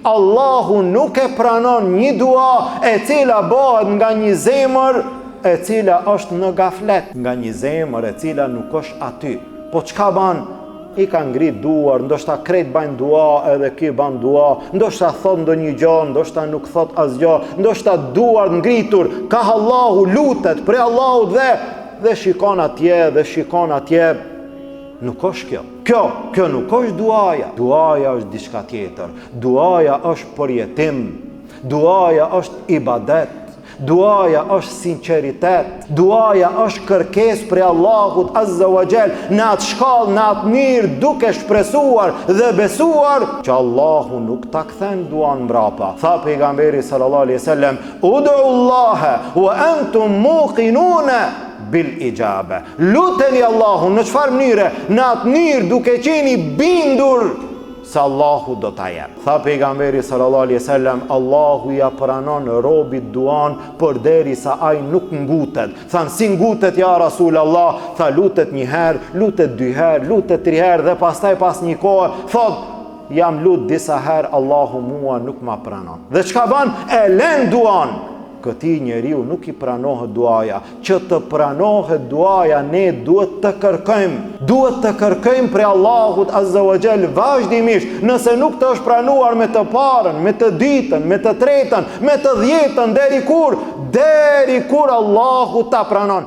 Allahu nuk e pranon një dua e cila bëhet nga një zemër e cila është në gaflet, nga një zemër e cila nuk është aty. Po çka ban? I ka ngrit duar, ndoshta krejt bajnë dua, edhe ky ban dua, ndoshta thot ndonjë gjë, ndoshta nuk thot asgjë, ndoshta duar ngritur, ka Allahu, lutet për Allahut dhe shikon atje. Nuk është kjo nuk është duaja. Duaja është diçka tjetër. Duaja është përjetim. Duaja është ibadet. Duaja është sinqeritet. Duaja është kërkesë për Allahut Azza wa Jall në atë shkallë, në atë mënyrë, duke shpresuar dhe besuar që Allahu nuk ta kthen duan mbrapa. Tha pejgamberi sallallahu alaihi wasallam: "Ud'u Allaha wa antum muqinuna bil ijabe." Luteni Allahun në çfarë mënyre? Në atë mënyrë duke qenë bindur se Allahu do ta jep. Tha pejgamberi sallallahu alaihi wasallam: Allahu ja pranon robit duan përderisa ai nuk ngutet. Than, si ngutet ja Rasulullah? Tha, lutet një herë, lutet dy herë, lutet tri herë dhe pastaj pas një kohë thot: jam lut disa herë, Allahu mua nuk ma pranon. Dhe çka ban? E lën duan. Këtij njeriu nuk i pranohet duaja. Që të pranohet duaja, ne duhet të kërkojmë. Duhet të kërkojmë prej Allahut Azza wa Jall vazhdimisht. Nëse nuk të është pranuar me të parën, me të dytën, me të tretën, me të dhjetën, deri kur Allahu ta pranon.